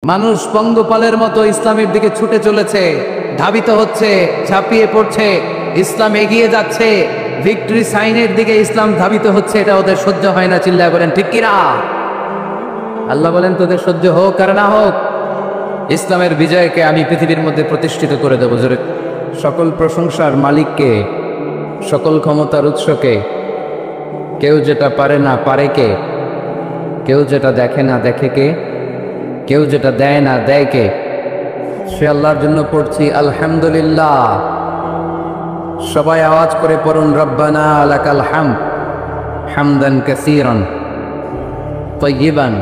মানুষ পঙ্গপালের মতো ইসলামের দিকে ছুটে চলেছে, ধাবিত হচ্ছে, ঝাঁপিয়ে পড়ছে, ইসলাম এগিয়ে যাচ্ছে, ভিক্টরি সাইনের দিকে ইসলাম ধাবিত হচ্ছে। এটা ওদের সহ্য হয় না। চিল্লায় বলেন ঠিক কিনা? আল্লাহ বলেন তোদের সহ্য হোক আর না হোক, ইসলামের বিজয়কে আমি পৃথিবীর মধ্যে প্রতিষ্ঠিত করে দেবো। জোরে সকল প্রশংসার মালিককে, সকল ক্ষমতার উৎসকে। কেউ যেটা পারে না পারে কে? কেউ যেটা দেখে না দেখে কে? কেউ যেটা দেয় না দেয় কে? সে আল্লাহর জন্য পড়ছি আলহামদুলিল্লাহ। সবাই আওয়াজ করে পড়ুন রব্বানা লাকাল হামদ হামদান কাসীরান তাইয়িবান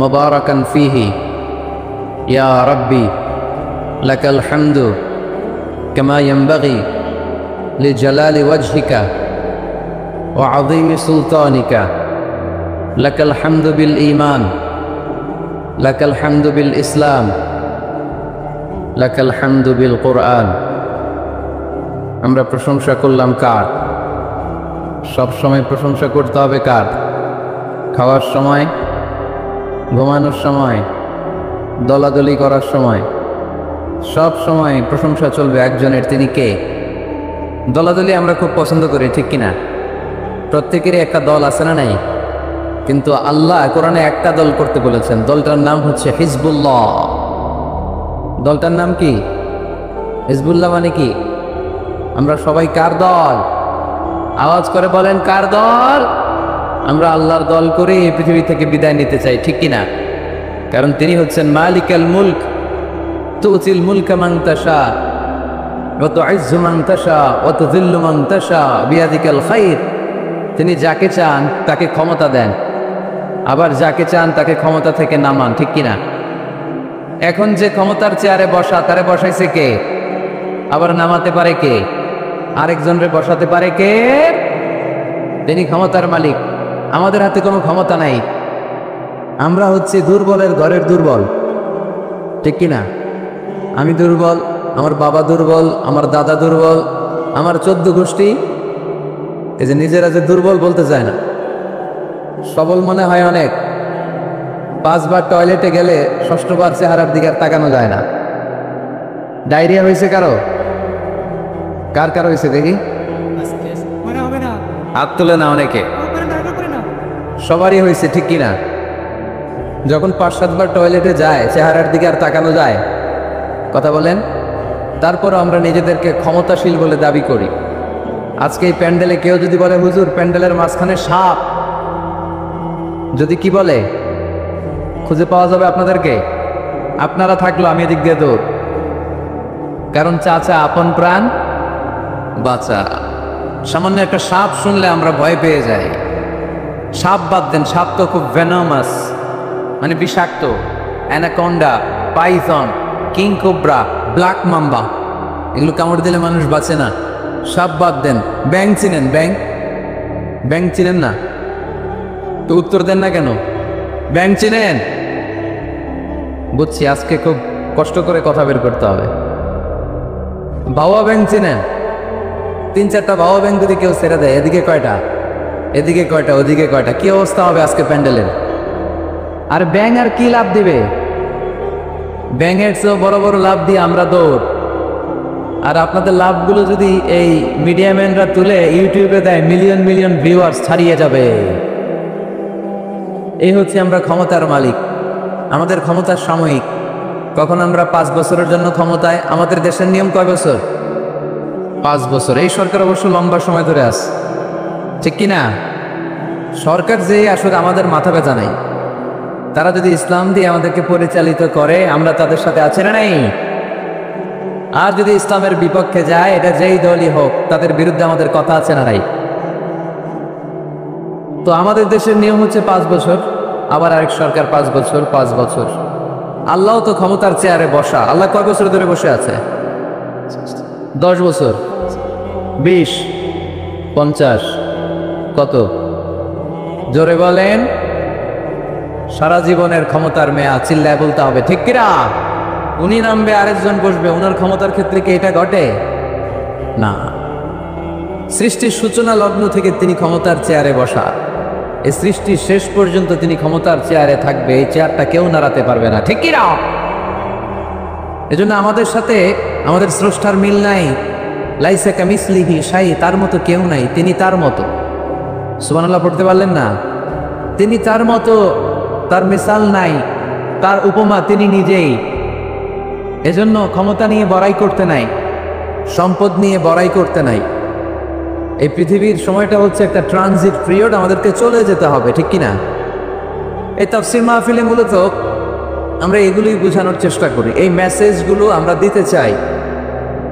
মুবারাকান ফীহি ইয়া রাব্বি লাকাল হামদু কামা ইয়ানবাগি লিজালালি ওয়াজহিকা ওয়া আযীমি সুলতানিকা লাকাল হামদু বিল ঈমান লাকাল হামদু বিল ইসলাম লাকাল হামদু বিল কুরআন। আমরা প্রশংসা করলাম কার? সব সময় প্রশংসা করতে হবে কার? খাওয়ার সময়, ঘুমানোর সময়, দলাদলি করার সময়, সব সময় প্রশংসা চলবে একজনের। তিনি কে? দলাদলি আমরা খুব পছন্দ করি, ঠিক কিনা? প্রত্যেকেরই একটা দল আছে না নাই? কিন্তু আল্লাহ কোরআনে একটা দল করতে বলেছেন। দলটার নাম হচ্ছে হিজবুল্লাহ। দলটার নাম কি? হিজবুল্লাহ মানে কি? আমরা সবাই কার দল? আওয়াজ করে বলেন কার দল? আমরা আল্লাহর দল করে এই পৃথিবী থেকে বিদায় নিতে চাই, ঠিক কিনা? কারণ তিনি হচ্ছেন মালিকাল মুলক, তুতিল মুলকা মান তাশা ওয়া তুইজ্জু মান তাশা ওয়া তুযিল্লু মান তাশা বিয়াদিকাল খায়র। তিনি যাকে চান তাকে ক্ষমতা দেন, আবার যাকে চান তাকে ক্ষমতা থেকে নামান, ঠিক কিনা? এখন যে ক্ষমতার চেয়ারে বসা, তারে বসাইছে কে? আবার নামাতে পারে কে? আরেকজনরে বসাতে পারে কে? তিনি ক্ষমতার মালিক। আমাদের হাতে কোনো ক্ষমতা নাই। আমরা হচ্ছে দুর্বলের ঘরের দুর্বল, ঠিক কিনা? আমি দুর্বল, আমার বাবা দুর্বল, আমার দাদা দুর্বল, আমার 14 গোষ্ঠী এই যে নিজেরা যে দুর্বল বলতে চায় না, সবল মনে হয় অনেক। 5 বার টয়লেটে গেলে 6বার চেহারার দিকে আর তাকানো যায় না। ডায়রিয়া হয়েছে কারো? কার কার হয়েছে দেখি? হাত তুলে না অনেকে। সবারই হয়েছে, ঠিক কিনা? যখন 5-7 বার টয়লেটে যায় চেহারার দিকে আর তাকানো যায়? কথা বলেন। তারপরও আমরা নিজেদেরকে ক্ষমতাশীল বলে দাবি করি। আজকে এই প্যান্ডেলে কেউ যদি বলে হুজুর প্যান্ডেলের মাঝখানে সাপ, যদি কি বলে খুঁজে পাওয়া যাবে আপনাদেরকে? আপনারা থাকলো আমি এদিক দিয়ে দৌড়। কারণ চাচা আপন প্রাণ বাঁচা। সামান্য একটা সাপ শুনলে আমরা ভয় পেয়ে যাই। সাপ বাদ দেন, সাপ তো খুব ভেনমাস, মানে বিষাক্ত। Anaconda, Python, king cobra, black mamba, এগুলো কামড় দিলে মানুষ বাঁচে না। সাপ বাদ দেন। ব্যাং চিনেন? ব্যাং, ব্যাং চিনেন না তো উত্তর দেন না কেন? ব্যাং চিনেন? বুঝছি আজকে খুব কষ্ট করে কথা বের করতে হবে। বাবা ব্যাং চিনেন? 3-4টা বাবা ব্যাং যদি কেউ ছেড়ে দেয়, এদিকে কয়টা, এদিকে কয়টা, ওদিকে কয়টা, কি অবস্থা হবে আজকে প্যান্ডেলের? আর ব্যাং আর কি লাভ দিবে? ব্যাঙের চেয়েও বড় বড় লাভ দিয়ে আমরা দৌড়। আর আপনাদের লাভগুলো যদি এই মিডিয়াম্যানরা তুলে ইউটিউবে দেয়, মিলিয়ন মিলিয়ন ভিউয়ার্স ছাড়িয়ে যাবে। এই হচ্ছে আমরা ক্ষমতার মালিক। আমাদের ক্ষমতার সাময়িক। কখন আমরা 5 বছরের জন্য ক্ষমতায়। আমাদের দেশের নিয়ম কয় বছর? 5 বছর। এই সরকার অবশ্য লম্বা সময় ধরে আছে, ঠিক কিনা? সরকার যে আসলে আমাদের মাথা ব্যথা নাই। তারা যদি ইসলাম দিয়ে আমাদেরকে পরিচালিত করে, আমরা তাদের সাথে আছি না নাই? আর যদি ইসলামের বিপক্ষে যায়, এটা যেই দলই হোক, তাদের বিরুদ্ধে আমাদের কথা আছে না নাই? তো আমাদের দেশের নিয়ম হচ্ছে 5 বছর, আবার আরেক সরকার 5 বছর, 5 বছর। আল্লাহ তো ক্ষমতার চেয়ারে বসা। আল্লাহ কয় বছর ধরে বসে আছে? 10 বছর, 20, 50, কত? জোরে বলেন। সারা জীবনের ক্ষমতার মেয়াদ। চিল্লায় বলতে হবে ঠিক কিনা? উনি নামবে, আরেকজন বসবে, ওনার ক্ষমতার ক্ষেত্রে কি এটা ঘটে? না। সৃষ্টির সূচনা লগ্ন থেকে তিনি ক্ষমতার চেয়ারে বসা। এই সৃষ্টির শেষ পর্যন্ত তিনি ক্ষমতার চেয়ারে থাকবে, এই চেয়ারটা কেউ নাড়াতে পারবে না, ঠিক কি না? এজন্য আমাদের সাথে আমাদের স্রষ্টার মিল নাই। লাইসা কামিসলিহি শাই, তার মতো কেউ নাই, তিনি তার মতো। সুবহানাল্লাহ পড়তে পারলেন না? তিনি তার মতো, তার মিসাল নাই, তার উপমা তিনি নিজেই। এজন্য ক্ষমতা নিয়ে বড়াই করতে নাই, সম্পদ নিয়ে বড়াই করতে নাই। এই পৃথিবীর সময়টা হচ্ছে একটা ট্রানজিট পিরিয়ড, আমাদেরকে চলে যেতে হবে, ঠিক কিনা? এই তাফসীর মাহফিলে মূলত আমরা এগুলোই বোঝানোর চেষ্টা করি, এই মেসেজগুলো আমরা দিতে চাই।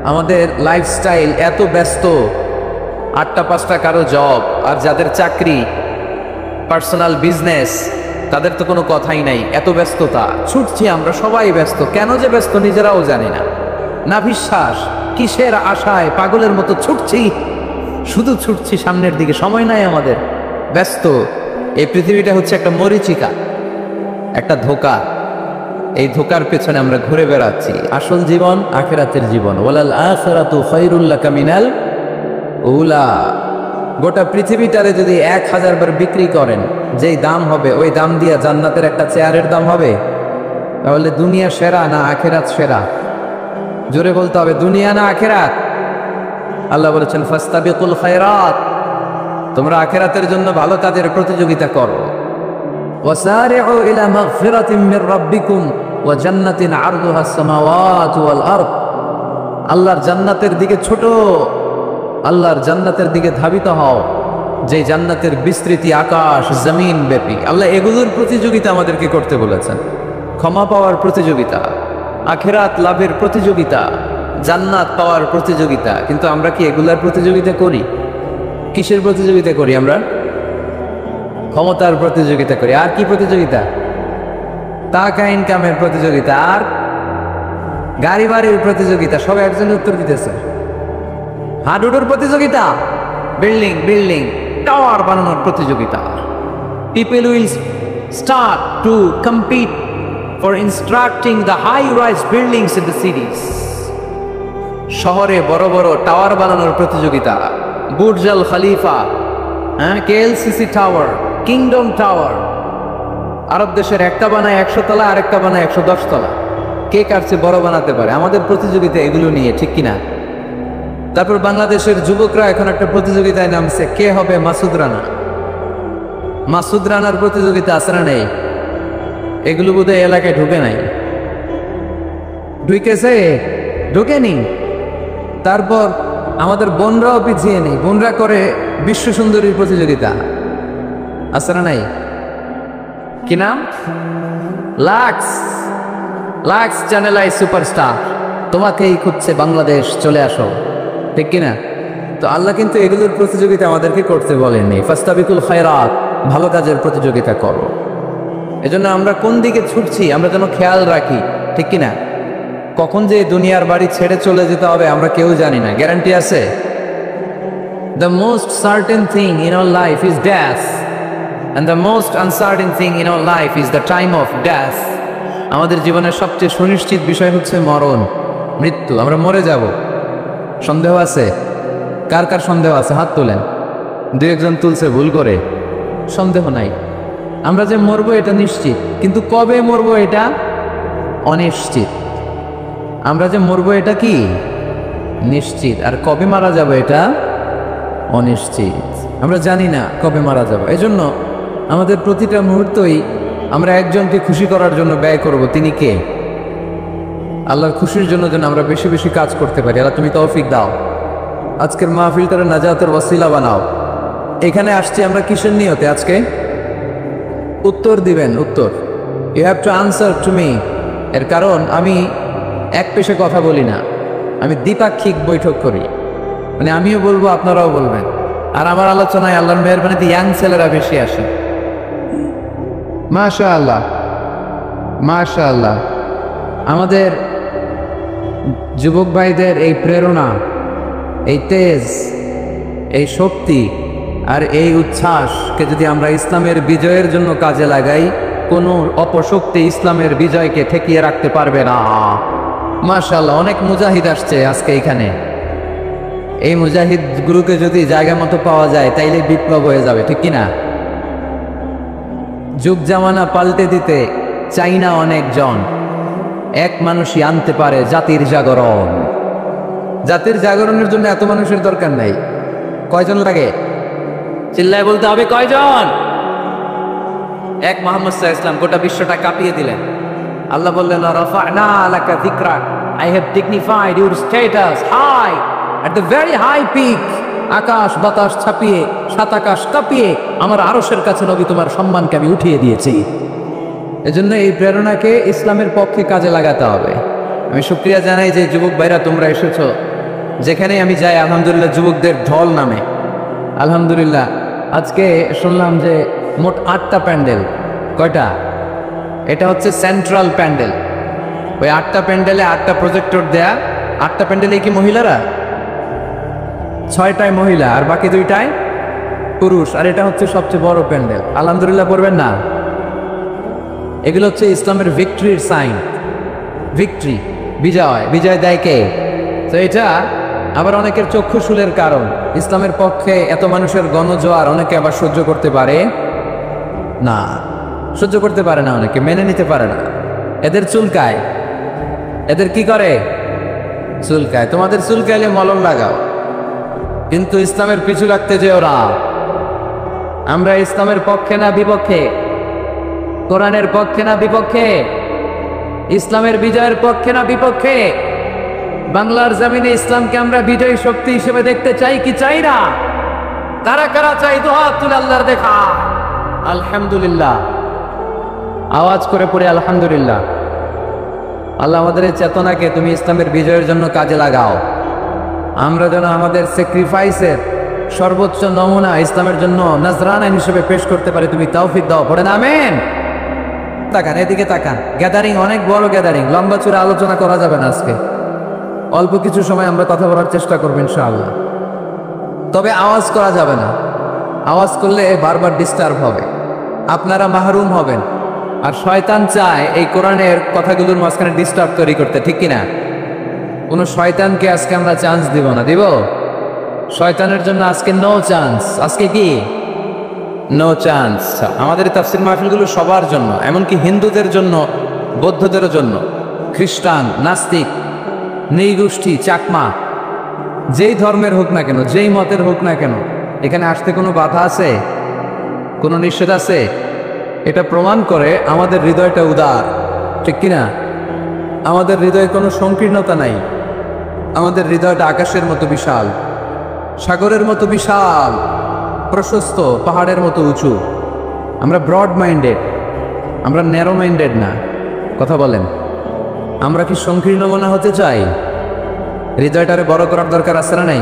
আমাদের লাইফস্টাইল এত ব্যস্ত, 8টা 5টা কারো জব, আর যাদের চাকরি, পার্সোনাল বিজনেস, তাদের তো কোনো কথাই নাই। এত ব্যস্ততা, ছুটছি আমরা, সবাই ব্যস্ত। কেন যে ব্যস্ত নিজেরাও জানি না। না বিশ্বাস, কিসের আশায় পাগলের মতো ছুটছি, শুধু ছুটছি সামনের দিকে, সময় নাই আমাদের, ব্যস্ত। এই পৃথিবীটা হচ্ছে একটা মরীচিকা, একটা ধোঁকা। এই ধোঁকার পেছনে আমরা ঘুরে বেড়াচ্ছি। আসল জীবন আখিরাতের জীবন। ওয়ালাল আখিরাতু খায়রুল লাকা মিনাল উলা। গোটা পৃথিবীটারে যদি 1000 বার বিক্রি করেন, যেই দাম হবে ওই দাম দিয়ে জান্নাতের একটা চেয়ারের দাম হবে, তাহলে দুনিয়া সেরা না আখিরাত সেরা? জোরে বলতে হবে, দুনিয়া না আখিরাত? আল্লাহ বলেছেন ফাস্তাবিকুল খায়রাত, তোমরা আখিরাতের জন্য ভালো কাজের প্রতিযোগিতা করো। ওয়াসারিউ ইলা মাগফিরাতিন মির রাব্বিকুম ওয়া জান্নাতিন আরদুহাস সামাওয়াতু ওয়াল আরদ। আল্লাহর জান্নাতের দিকে ছোট, আল্লাহর জান্নাতের দিকে ধাবিত হও, যে জান্নাতের বিস্তৃতি আকাশ জমিন ব্যাপী। আল্লাহ এগুলোর প্রতিযোগিতা আমাদেরকে করতে বলেছেন। ক্ষমা পাওয়ার প্রতিযোগিতা, আখিরাত লাভের প্রতিযোগিতা, জান্নাত পাওয়ার প্রতিযোগিতা। কিন্তু আমরা কি এগুলার প্রতিযোগিতা করি? কিসের প্রতিযোগিতা করি আমরা? ক্ষমতার প্রতিযোগিতা করি। আর কি প্রতিযোগিতা? টাকা ইনকামের প্রতিযোগিতা, আর গাড়ি বাড়ির প্রতিযোগিতা। সব একজন উত্তর দিতেছে। হাডুডুর প্রতিযোগিতা, বিল্ডিং বিল্ডিং টাওয়ার বানানোর প্রতিযোগিতা। People will start to compete for instructing the high rise buildings in the cities. শহরে বড় বড় টাওয়ার বানানোর প্রতিযোগিতা। Burj al Khalifa, KLCC tower, Kingdom tower. আরব দেশের একটা বানায় 100 তলা, আরেকটা বানায় 110 তলা। কে কার চেয়ে বড় বানাতে পারে? আমাদের প্রতিযোগিতা এগুলো নিয়ে, ঠিক কিনা? তারপর বাংলাদেশের যুবকরা এখন একটা প্রতিযোগিতায় নামছে, কে হবে মাসুদ রানা। মাসুদ রানার প্রতিযোগিতা আছে না নেই? এগুলো বোধহয় এলাকায় ঢুকে নাই। ঢুকেছে? ঢুকেনি। তারপর আমাদের বোনরাও পিছিয়ে নেই, বোনরা করে বিশ্ব সুন্দরীর প্রতিযোগিতা, আছে না নাই? কি নাম? Lux. Lux Channel I Superstar, তোমাকেই খুঁজছে বাংলাদেশ, চলে আসো, ঠিক কিনা? তো আল্লাহ কিন্তু এগুলোর প্রতিযোগিতা আমাদেরকে করতে বলেননি। ফাস্তাবিকুল খায়রাত, ভালো কাজের প্রতিযোগিতা করো। এজন্য আমরা কোন দিকে ছুটছি আমরা যেন খেয়াল রাখি, ঠিক কিনা? কখন যে দুনিয়ার বাড়ি ছেড়ে চলে যেতে হবে আমরা কেউ জানি না, গ্যারান্টি আছে? The most certain thing in our life is death, and the most uncertain thing in our life is the time of death. আমাদের জীবনের সবচেয়ে সুনিশ্চিত বিষয় হচ্ছে মরণ, মৃত্যু। আমরা মরে যাব। সন্দেহ আছে? কার কার সন্দেহ আছে? হাত তোলেন। 2-1 জন তুলছে ভুল করে। সন্দেহ নাই, আমরা যে মরবো এটা নিশ্চিত, কিন্তু কবে মরবো এটা অনিশ্চিত। আমরা যে মরবো এটা কি নিশ্চিত, আর কবে মারা যাবো এটা অনিশ্চিত। আমরা জানি না কবে মারা যাবো। এজন্য আমাদের প্রতিটা মুহূর্তই আমরা একজনকে খুশি করার জন্য ব্যয় করব। তিনি কে? আল্লাহর খুশির জন্য যেন আমরা বেশি বেশি কাজ করতে পারি। আল্লাহ তুমি তৌফিক দাও। আজকের মাহফিলটারে নাজাতের ওয়াসিলা বানাও। এখানে আসছি আমরা কিসের নিয়তে? আজকে উত্তর দিবেন, উত্তর। You have to answer to me. এর কারণ আমি এক পেশে কথা বলি না, আমি দ্বিপাক্ষিক বৈঠক করি। মানে আমিও বলবো, আপনারাও বলবেন। আর আমার আলোচনায় আল্লাহর মেহেরবানিতে ইয়াং ছেলেরা বেশি আসে। মাশাআল্লাহ, মাশাআল্লাহ। আমাদের যুবক ভাইদের এই প্রেরণা, এই তেজ, এই শক্তি আর এই উচ্ছ্বাসকে যদি আমরা ইসলামের বিজয়ের জন্য কাজে লাগাই, কোনো অপশক্তি ইসলামের বিজয়কে ঠেকিয়ে রাখতে পারবে না। মাশাআল্লাহ, অনেক মুজাহিদ আসছে আজকে এখানে। এই মুজাহিদ গুরুকে যদি জায়গা মতো পাওয়া যায় তাইলে বিপ্লব হয়ে যাবে, ঠিক কিনা? যুগ জামানা পাল্টে দিতে চাই না অনেকজন, এক মানুষই আনতে পারে জাতির জাগরণ। জাতির জাগরণের জন্য এত মানুষের দরকার নাই। কয়জন লাগে? চিল্লায় বলতে হবে কয়জন? এক মুহাম্মদ সাল্লাল্লাহু আলাইহি ওয়াসাল্লাম গোটা বিশ্বটা কাঁপিয়ে দিলেন। আল্লাহ বললেন, রাফা'না লাকা যিকরাক, I have dignified your status high at the very high peak. আকাশ বাতাস ছাপিয়ে, সাত আকাশ কাঁপিয়ে আমার আরশের কাছে নবী তোমার সম্মানকে আমি উঠিয়ে দিয়েছি। এজন্য এই প্রেরণাকে ইসলামের পক্ষে কাজে লাগাতে হবে। আমি শুকরিয়া জানাই যে যুবক ভাইরা তোমরা এসেছো। যেখানে আমি যাই আলহামদুলিল্লাহ যুবকদের ঢল নামে। আলহামদুলিল্লাহ আজকে শুনলাম যে মোট 8টা প্যান্ডেল। কয়টা? এটা হচ্ছে সেন্ট্রাল প্যান্ডেল। ওই 8টা প্যান্ডেলে 8টা প্রজেক্টর দেয়া। 8টা প্যান্ডেলে কি মহিলারা? 6টায় মহিলা আর বাকি 2টায় পুরুষ। আর এটা হচ্ছে সবচেয়ে বড় প্যান্ডেল। আলহামদুলিল্লাহ পড়বেন না? এগুলো হচ্ছে ইসলামের ভিক্টরির সাইন। ভিক্টরি, বিজয়। বিজয় দেয় কে? তো এটা আবার অনেকের চক্ষুশূলের কারণ। ইসলামের পক্ষে এত মানুষের গণজোয়ার অনেকে আবার সহ্য করতে পারে না। সহ্য করতে পারে না, অনেকে মেনে নিতে পারে না। এদের চুলকায়। এদের কি করে? চুলকায়। তোমাদের চুলকাইলে মলম লাগাও, কিন্তু ইসলামের পিছু রাখতে যে ওরা। আমরা ইসলামের পক্ষে না বিপক্ষে? কোরআনের পক্ষে না বিপক্ষে? ইসলামের বিজয়ের পক্ষে না বিপক্ষে? বাংলার জমিনে ইসলামকে আমরা বিজয়ী শক্তি হিসেবে দেখতে চাই কি চাই না? তারা কারা চাই? দুহাত তুলে আল্লাহর দেখা। আলহামদুলিল্লাহ, আওয়াজ করে পড়ে আলহামদুলিল্লাহ। আল্লাহ আমাদের এই চেতনাকে তুমি ইসলামের বিজয়ের জন্য কাজে লাগাও। আমরা যেন আমাদের স্যাক্রিফাইসের সর্বোচ্চ নমুনা ইসলামের জন্য নজরানা হিসেবে পেশ করতে পারি। তুমি তৌফিক দাও। পড়েন আমিন। তাকান, এদিকে তাকান। গ্যাদারিং অনেক বড় গ্যাদারিং, লম্বা চূড়া আলোচনা করা যাবে না আজকে। অল্প কিছু সময় আমরা কথা বলার চেষ্টা করবো ইনশাআল্লাহ। তবে আওয়াজ করা যাবে না। আওয়াজ করলে বারবার ডিস্টার্ব হবে, আপনারা মাহরুম হবেন। আর শয়তান চায় এই কোরআনের কথাগুলোর মাঝখানে ডিস্টার্ব তৈরি করতে, ঠিক কিনা? কোন শয়তানকে আজকে আমরা চান্স দিব না। দিব? শয়তানের জন্য আজকে নো চান্স। আজকে কি? No chance. আমাদের তাফসীর মাহফিলগুলো সবার জন্য, এমনকি হিন্দুদের জন্য, বৌদ্ধদের জন্য, খ্রিস্টান, নাস্তিক, নৃগোষ্ঠী, চাকমা, যেই ধর্মের হোক না কেন, যেই মতের হোক না কেন, এখানে আসতে কোনো বাধা আছে? কোনো নিষেধ আছে? এটা প্রমাণ করে আমাদের হৃদয়টা উদার, ঠিক কিনা? আমাদের হৃদয়ে কোনো সংকীর্ণতা নাই। আমাদের হৃদয়টা আকাশের মতো বিশাল, সাগরের মতো বিশাল, প্রশস্ত, পাহাড়ের মতো উঁচু। আমরা ব্রড মাইন্ডেড, আমরা ন্যারো মাইন্ডেড না। কথা বলেন, আমরা কি সংকীর্ণ মনে হতে চাই? হৃদয়টারে বড় করার দরকার আছে না নাই?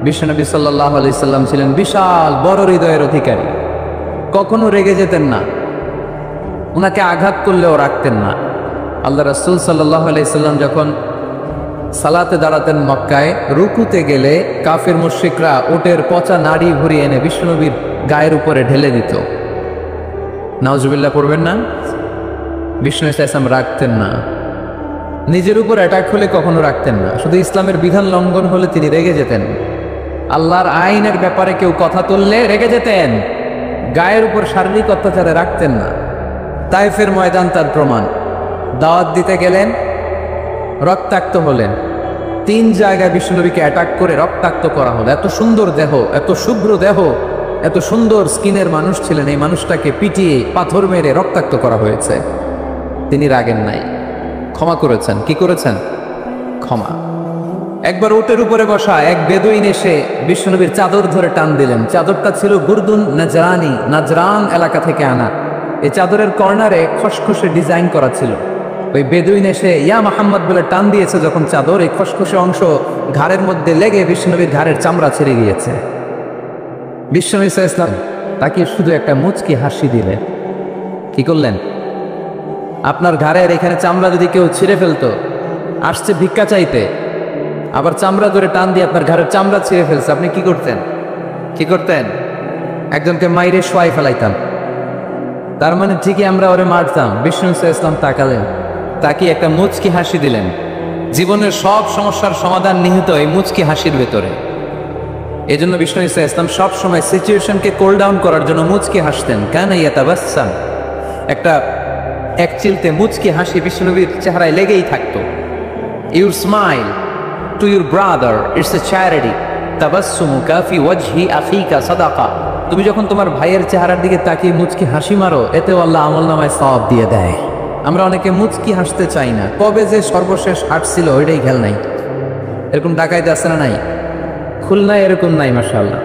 বিশ্বনবী সাল্লাল্লাহু আলাইহি সাল্লাম ছিলেন বিশাল বড় হৃদয়ের অধিকারী। কখনো রেগে যেতেন না, ওনাকে আঘাত করলেও রাখতেন না। আল্লাহ রাসূল সাল্লাল্লাহু আলাইহি সাল্লাম যখন সালাতে দাঁড়াতেন মক্কায়, রুকুতে গেলে কাফের মুশরিকরা উটের পচা নাড়ি ঘুরিয়ে এনে বিশ্বনবীর গায়ের উপরে ঢেলে দিত। নাউজুবিল্লাহ পড়বেন না? বিষ্ণু ইসলাম রাখতেন না। নিজের উপর অ্যাটাক হলে কখনো রাখতেন না। শুধু ইসলামের বিধান লঙ্ঘন হলে তিনি রেগে যেতেন। আল্লাহর আইনের ব্যাপারে কেউ কথা তুললে রেগে যেতেন। গায়ের উপর শারীরিক অত্যাচারে রাখতেন না। তাইফের ময়দান তার প্রমাণ। দাওয়াত দিতে গেলেন, রক্তাক্ত হলেন। 3 জায়গায় বিশ্বনবীকে অ্যাটাক করে রক্তাক্ত করা হলো। এত সুন্দর দেহ, এত শুভ্র দেহ, এত সুন্দর স্কিনের মানুষ ছিলেন, এই মানুষটাকে পিটিয়ে পাথর মেরে রক্তাক্ত করা হয়েছে। তিনি রাগেন নাই, ক্ষমা করেছেন। কি করেছেন? ক্ষমা। একবার উটের উপরে বসা এক বেদুইন এসে বিশ্বনবীর চাদর ধরে টান দিলেন। চাদরটা ছিল গুরদুন নাজরানি, নাজরান এলাকা থেকে আনা। এই চাদরের কর্নারে খসখসে ডিজাইন করা ছিল। ওই বেদুইন এসে ইয়া মুহাম্মদ বলে টান দিয়েছে যখন চাদর, এই খসখসে অংশ ঘাড়ের মধ্যে লেগে বিশ্বনবীর ঘাড়ের চামড়া ছিঁড়ে গিয়েছে। বিশ্বনবী সাল্লাল্লাহু আলাইহি ওয়াসাল্লাম তাকে শুধু একটা মুচকি হাসি দিলেন। কি করলেন? আপনার ঘাড়ের এখানে চামড়া যদি কেউ ছিঁড়ে ফেলতো, আসছে ভিক্ষা চাইতে, আবার চামড়া ধরে টান দিয়ে আপনার ঘাড়ের চামড়া ছিঁড়ে ফেলছে, আপনি কি করতেন? কি করতেন? একজনকে মাইরে শোয়াই ফেলাইতাম। তার মানে ঠিকই আমরা ওরে মারতাম। বিষ্ণু ইসলাম তাকালেন, তাকে একটা মুচকি হাসি দিলেন। জীবনের সব সমস্যার সমাধান নিহিত এই মুচকি হাসির ভেতরে। এই জন্য বিষ্ণু ইসা ইসলাম সব সময় সিচুয়েশনকে কোল ডাউন করার জন্য মুচকি হাসতেন। কানা ইয়াতাবাসসাম, একটা এক চিলতে মুচকি হাসি বিষ্ণুনবীর চেহারায় লেগেই থাকতো। Your smile to your brother it's a charity, তাবাসসুমুকা ফি ওয়াজহি আখিকা সাদাকা। তুমি যখন তোমার ভাইয়ের চেহারার দিকে তাকিয়ে মুচকি হাসি মারো, এতেও আল্লাহ আমলনামায় সওয়াব দিয়ে দেয়। আমরা অনেকে মুচকি হাসতে চাই না, কবে যে সর্বশেষ হাঁটছিল ওইটাই খেয়াল নাই। এরকম ডাকাইতে আসে না নাই? খুলনায় এরকম নাই মাশাআল্লাহ।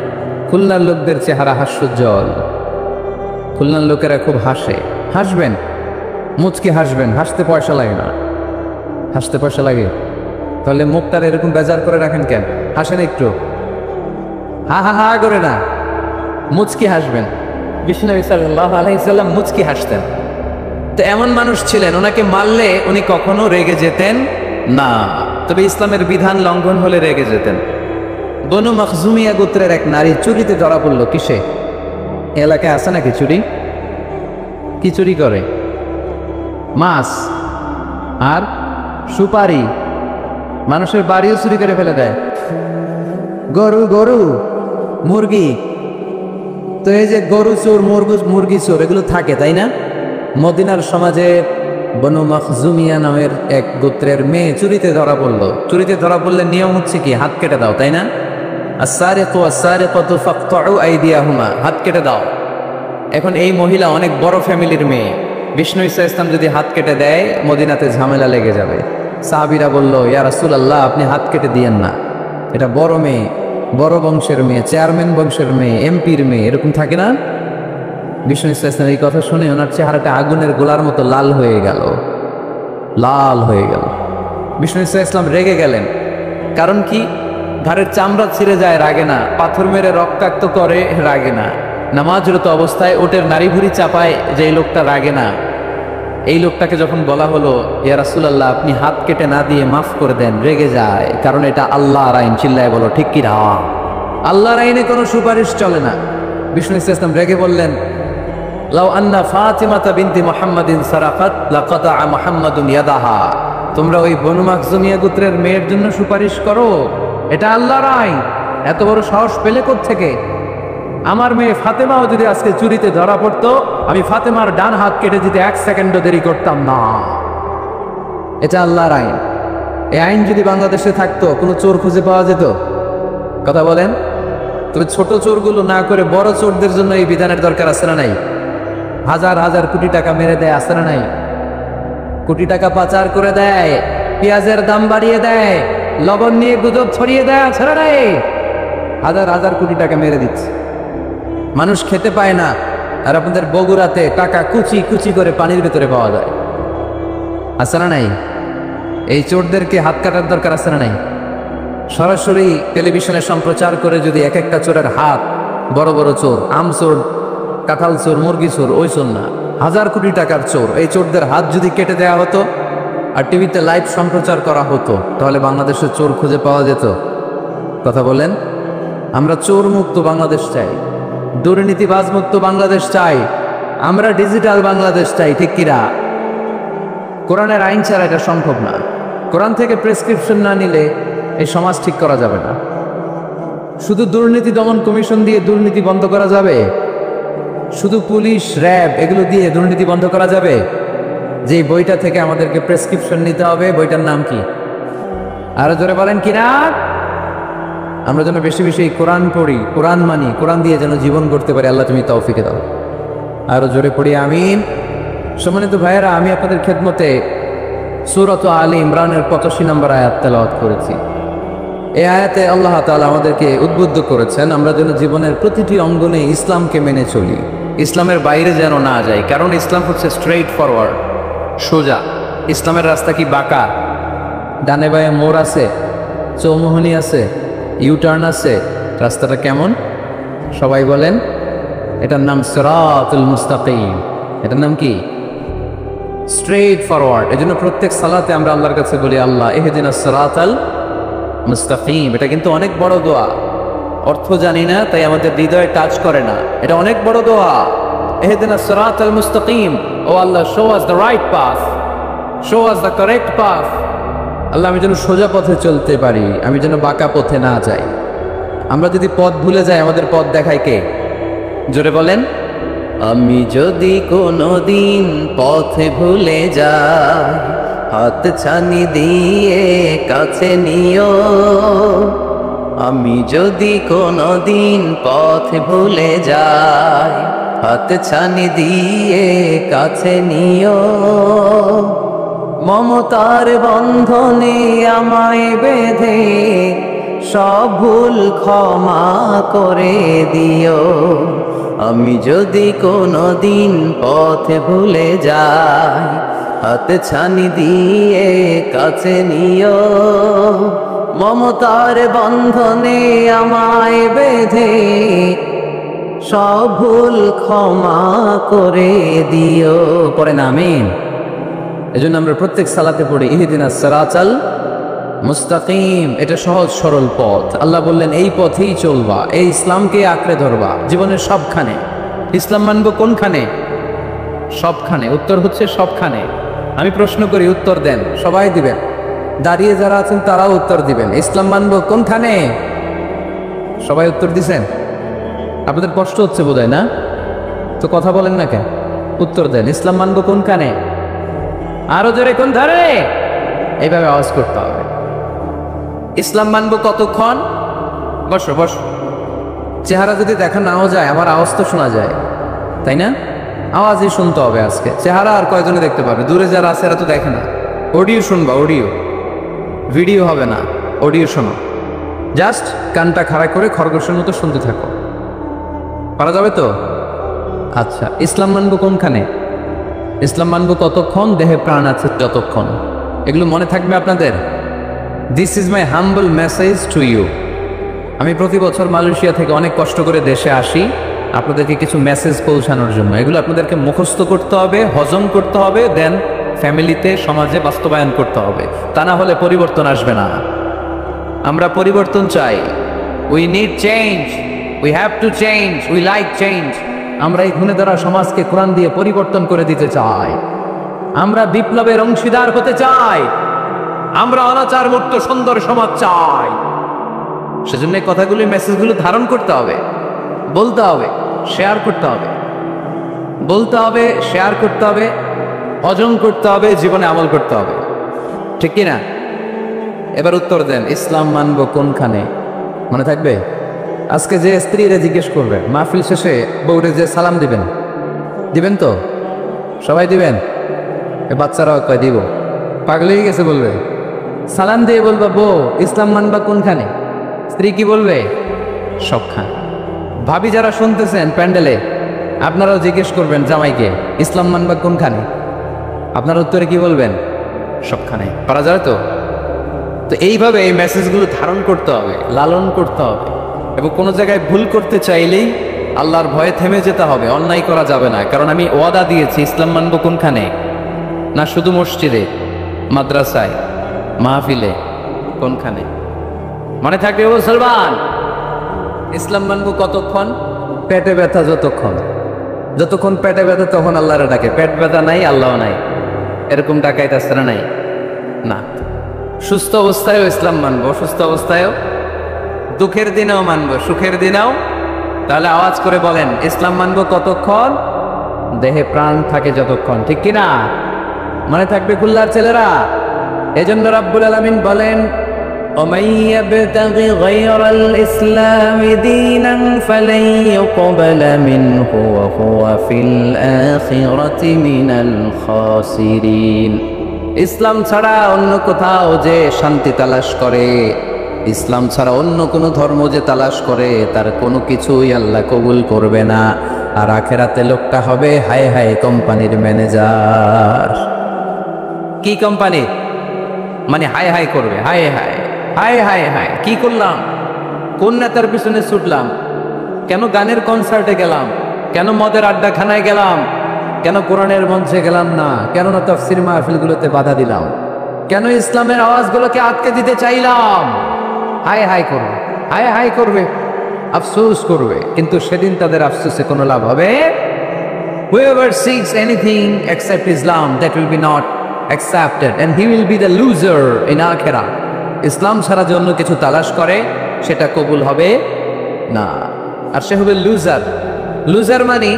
খুলনার লোকদের চেহারা হাস্যোজ্জ্বল, খুলনার লোকেরা খুব হাসে। হাসবেন, মুচকি হাসবেন, হাসতে পয়সা লাগে না। হাসতে পয়সা লাগে? তাহলে মুখটার এরকম বেজার করে রাখেন কেন? হাসেন একটু, হা হা হা করে না, মুচকি হাসবেন। বিষ্ণু সাল্লাল্লাহু আলাইহি সাল্লাম মুচকি হাসতেন। তো এমন মানুষ ছিলেন, ওনাকে মারলে উনি কখনো রেগে যেতেন না, তবে ইসলামের বিধান লঙ্ঘন হলে রেগে যেতেন। বনু মখজুমিয়া গোত্রের এক নারী চুরিতে ধরা পড়লো। কিসে? এলাকায় আছে নাকি চুরি? কি চুরি করে? মাছ আর সুপারি। মানুষের বাড়িও চুরি করে ফেলে দেয়। গরু গরু মুরগি, তো এই যে গরু চোর মুরগি চোর এগুলো থাকে, তাই না? মদিনার সমাজে বনু মখজুমিয়া নামের এক গোত্রের মেয়ে চুরিতে ধরা পড়লো। চুরিতে ধরা পড়লে নিয়ম হচ্ছে কি? হাত কেটে দাও, তাই না? আস-সারিকু ওয়াস-সারিকাতু ফাকতাউ আইদিয়াহুমা, হাত কেটে দাও। এখন এই মহিলা অনেক বড় ফ্যামিলির মেয়ে, বিষ্ণু ইসা ইসলাম যদি হাত কেটে দেয় মদিনাতে ঝামেলা লেগে যাবে। সাহাবীরা বলল, ইয়া রাসূলুল্লাহ আপনি হাত কেটে দিয়েন না, এটা বড় মেয়ে, বড় বংশের মেয়ে, চেয়ারম্যান বংশের মেয়ে, এমপির মেয়ে, এরকম থাকে না? বিষ্ণু ইসা ইসলাম এই কথা শুনে ওনার চেহারাটা আগুনের গোলার মতো লাল হয়ে গেল, লাল হয়ে গেল। বিষ্ণু ইসা ইসলাম রেগে গেলেন। কারণ কি? ঘাড়ের চামড়া ছিঁড়ে যায় রাগে না, পাথর মেরে রক্তাক্ত করে রাগে না, নামাজরত অবস্থায় ওটের নারী ভুড়ি চাপায় যে লোকটা রাগে না, এই লোকটাকে যখন বলা হলো ইয়া রাসূলুল্লাহ আপনি হাত কেটে না দিয়ে মাফ করে দেন, রেগে যায়। কারণ এটা আল্লাহর আইন। চিল্লায় বলো ঠিক কি না? আল্লাহর আইনে কোনো সুপারিশ চলে না। বিষ্ণু ইসলাম রেগে বললেন, লাউ আন্না ফাতিমাতা বিনতি মুহাম্মাদিন সারাকাত লাকাতা মুহাম্মাদুন ইয়াদাহা। তোমরা ওই বনু মখজুমিয়া গোত্রের মেয়ের জন্য সুপারিশ করো, এটা আল্লাহর আইন। এত বড় সাহস পেলে কোত্থেকে? আমার মেয়ে ফাতেমাও যদি আজকে চুরিতে ধরা পড়তো, আমি ফাতেমার ডান হাত কেটে দিতে 1 সেকেন্ডও দেরি করতাম না। এটা আল্লাহর আইন। এই আইন যদি বাংলাদেশে থাকতো, কোনো চোর খুঁজে পাওয়া যেত? কথা বলেন। তবে ছোট চোরগুলো না করে বড় চোরদের জন্য এই বিধানের দরকার আছে না নাই? হাজার হাজার কোটি টাকা মেরে দেয়, আছে না নাই? কোটি টাকা পাচার করে দেয়, পেঁয়াজের দাম বাড়িয়ে দেয়, লবণ নিয়ে গুজব ছড়িয়ে দেয়, আছে না নাই? হাজার হাজার কোটি টাকা মেরে দিচ্ছে, মানুষ খেতে পায় না। আর আপনাদের বগুড়াতে টাকা কুচি কুচি করে পানির ভেতরে পাওয়া যায়, আছে না নাই? এই চোরদেরকে হাত কাটার দরকার আছে না নাই? সরাসরি টেলিভিশনে সম্প্রচার করে যদি এক একটা চোরের হাত, বড় বড় চোর, আম চোর, কাঁঠাল চোর, মুরগি চোর, ওই চোর না, হাজার কোটি টাকার চোর, এই চোরদের হাত যদি কেটে দেওয়া হতো আর টিভিতে লাইভ সম্প্রচার করা হতো, তাহলে বাংলাদেশের চোর খুঁজে পাওয়া যেত? কথা বলেন। আমরা চোর মুক্ত বাংলাদেশ চাই, দুর্নীতিবাজ মুক্ত বাংলাদেশ চাই, আমরা ডিজিটাল বাংলাদেশ চাই, ঠিক কিনা? কোরআনের আইন ছাড়া এটা সম্ভব না। কোরআন থেকে প্রেসক্রিপশন না নিলে এই সমাজ ঠিক করা যাবে না। শুধু দুর্নীতি দমন কমিশন দিয়ে দুর্নীতি বন্ধ করা যাবে? শুধু পুলিশ, র্যাব এগুলো দিয়ে দুর্নীতি বন্ধ করা যাবে? যে বইটা থেকে আমাদেরকে প্রেসক্রিপশন নিতে হবে, বইটার নাম কি? আরো জোরে বলেন কিনা? আমরা যেন বেশি বেশি কোরআন পড়ি, কোরআন মানি, কোরআন দিয়ে যেন জীবন গড়তে পারি। আল্লাহ তুমি তৌফিক দাও। আরো জোরে পড়ি আমিন। সম্মানিত ভাইয়েরা, আমি আপনাদের খেদমতে সূরাত আলী ইমরানের 85 নম্বর আয়াত তেলাওয়াত করেছি। এই আয়াতে আল্লাহ তাআলা আমাদেরকে উদ্বুদ্ধ করেছেন আমরা যেন জীবনের প্রতিটি অঙ্গনে ইসলামকে মেনে চলি, ইসলামের বাইরে যেন না যাই। কারণ ইসলাম হচ্ছে স্ট্রেইট ফরওয়ার্ড, সোজা। ইসলামের রাস্তা কি বাঁকা? ডানে বাঁয়ে মোড় আছে, চৌমুহনী আছে, ইউটার্ন আছে। রাস্তাটা কেমন? সবাই বলেন। এটার নাম সিরাতুল মুস্তাকিম। এটার নাম কি? Straight forward. এজন্য প্রত্যেক সালাতে আমরা আল্লাহর কাছে বলি, আল্লাহ ইহদিনাস সিরাতাল মুস্তাকিম। এটা কিন্তু অনেক বড় দোয়া, অর্থ জানি না তাই আমাদের হৃদয়ে টাচ করে না। এটা অনেক বড় দোয়া। ইহদিনাস সিরাতাল মুস্তাকিম, ও Allah show us the right path, show us the correct path. Allah আমি যেন সোজা পথে চলতে পারি, আমি যেন বাঁকা পথে না যাই। আমরা যদি পথ ভুলে যাই আমাদের পথ দেখায় কে? জোরে বলেন। আমি যদি কোনোদিন পথে ভুলে যাই, হাত ছানি দিয়ে কাছে নিও। আমি যদি কোনোদিন পথে ভুলে যাই, হাত ছানি দিয়ে কাছে নিও। মমতার বন্ধনে আমায় বেঁধে সব ভুল ক্ষমা করে দিও। আমি যদি কোনোদিন পথে ভুলে যাই, হাত ছানি দিয়ে কাছে নিও। মমতার বন্ধনে আমায় বেঁধে সব ভুল ক্ষমা করে দিও। পড়েন আমিন। এজন্য আমরা প্রত্যেক সালাতে পড়ি ইহদিনাস সিরাতাল মুস্তাকিম। এটা সহজ সরল পথ। আল্লাহ বললেন এই পথেই চলবা, এই ইসলামকে আঁকড়ে ধরবা জীবনের সবখানে। ইসলাম মানবো কোনখানে? সবখানে। উত্তর হচ্ছে সবখানে। আমি প্রশ্ন করি, উত্তর দেন, সবাই দিবেন। দাঁড়িয়ে যারা আছেন তারাও উত্তর দিবেন। ইসলাম মানবো কোনখানে? সবাই উত্তর দিছেন? আপনাদের কষ্ট হচ্ছে বোধহয় না? তো কথা বলেন না কেন? উত্তর দেন। ইসলাম মানবো কোনখানে? আরো জোরে, কোন ধারে? এইভাবে আওয়াজ করতে হবে। ইসলাম মানবো কতক্ষণ? বসো বসো। চেহারা যদি দেখা নাও যায়, আমার আওয়াজ তো শোনা যায়, তাই না? আওয়াজই শুনতে হবে আজকে। চেহারা আর কয়জনে দেখতে পাবে? দূরে যারা আছে এরা তো দেখে না। অডিও শুনবা, অডিও, ভিডিও হবে না, অডিও শোনো। জাস্ট কানটা খাড়া করে খরগোশের মতো শুনতে থাকো। পারা যাবে তো? আচ্ছা, ইসলাম মানবো কোনখানে? ইসলাম মানবো কতক্ষণ? দেহে প্রাণ আছে যতক্ষণ। এগুলো মনে থাকবে আপনাদের। This is my humble message to you. আমি প্রতি বছর মালয়েশিয়া থেকে অনেক কষ্ট করে দেশে আসি আপনাদেরকে কিছু মেসেজ পৌঁছানোর জন্য। এগুলো আপনাদেরকে মুখস্থ করতে হবে, হজম করতে হবে, দেন ফ্যামিলিতে, সমাজে বাস্তবায়ন করতে হবে। তা না হলে পরিবর্তন আসবে না। আমরা পরিবর্তন চাই। We need change, we have to change, we like change. আমরা এই ঘুণে ধরা সমাজকে কোরআন দিয়ে পরিবর্তন করে দিতে চাই। আমরা বিপ্লবের অংশীদার হতে চাই। আমরা অনাচার মুক্ত সুন্দর সমাজ চাই। সেজন্য এই কথাগুলি, মেসেজগুলো ধারণ করতে হবে, বলতে হবে, শেয়ার করতে হবে। বলতে হবে, শেয়ার করতে হবে, হজম করতে হবে, জীবনে আমল করতে হবে। ঠিক কিনা? এবার উত্তর দেন, ইসলাম মানবো কোনখানে? মনে থাকবে? আজকে যে স্ত্রীরা জিজ্ঞেস করবে, মাহফিল শেষে বউরে যে সালাম দিবেন, দিবেন তো? সবাই দিবেন? বাচ্চারাও কয় দিব। পাগল হয়ে গেছে বলবে। সালাম দিয়ে বলবা, বউ ইসলাম মানবা কোনখানে? স্ত্রী কি বলবে? সবখানে। ভাবি যারা শুনতেছেন প্যান্ডেলে, আপনারাও জিজ্ঞেস করবেন জামাইকে, ইসলাম মানবা কোনখানে? আপনার উত্তরে কি বলবেন? সবখানে। পারা যায় তো? তো এইভাবে এই মেসেজগুলো ধারণ করতে হবে, লালন করতে হবে। এবং কোনো জায়গায় ভুল করতে চাইলেই আল্লাহর ভয়ে থেমে যেতে হবে, অন্যায় করা যাবে না। কারণ আমি ওয়াদা দিয়েছি, ইসলাম মানবো কোনখানে? না শুধু মসজিদে, মাদ্রাসায়, মাহফিলে, কোনখানে? মনে থাকবে মুসলমান। ইসলাম মানবো কতক্ষণ? পেটে ব্যথা যতক্ষণ। যতক্ষণ পেটে ব্যথা তখন আল্লাহরে ডাকে। পেট ব্যথা নাই, আল্লাহ নাই, এরকম ডাকাই তাছাড়া নাই না। সুস্থ অবস্থায়ও ইসলাম মানবো, অসুস্থ অবস্থায়ও, দুঃখের দিনেও মানবো, সুখের দিনেও। তাহলে আওয়াজ করে বলেন, ইসলাম মানবো কতক্ষণ? দেহে প্রাণ থাকে যতক্ষণ। ঠিক কিনা? মনে থাকবে খুলনার ছেলেরা। এজন্য রাব্বুল আলামিন বলেন, ومن يبتغ غير الإسلام دينا فلن يقبل منه وهو في الآخرة من الخاسرين। ইসলাম ছাড়া অন্য কোথাও যে শান্তি তালাশ করে, ইসলাম ছাড়া অন্য কোনো ধর্ম যে তালাশ করে, তার কোনো কিছুই আল্লাহ কবুল করবে না। আর আখেরাতে লোকটা হবে হায় হায় কোম্পানির ম্যানেজার। কি কোম্পানি? মানে হায় হায় করবে, হায় হায় হায় হায় হায়, কি করলাম? কোন নেতার পিছনে ছুটলাম? কেন গানের কনসার্টে গেলাম? কেন মদের আড্ডাখানায় গেলাম? কেন কোরআনের মঞ্চে গেলাম না? কেন না তাফসীর মাহফিলগুলোতে বাধা দিলাম? কেন ইসলামের আওয়াজগুলোকে আটকে দিতে চাইলাম? হায় হায় করবে, হায় হায় করবে, আফসোস করবে। কিন্তু সেদিন তাদের আফসোসে কোনো লাভ হবে? Whoever seeks anything except Islam, that will be not accepted and he will be the loser in akhirah. ইসলাম ছাড়া যে অন্য কিছু তালাশ করে সেটা কবুল হবে না, আর সে হবে লুজার। লুজার মানে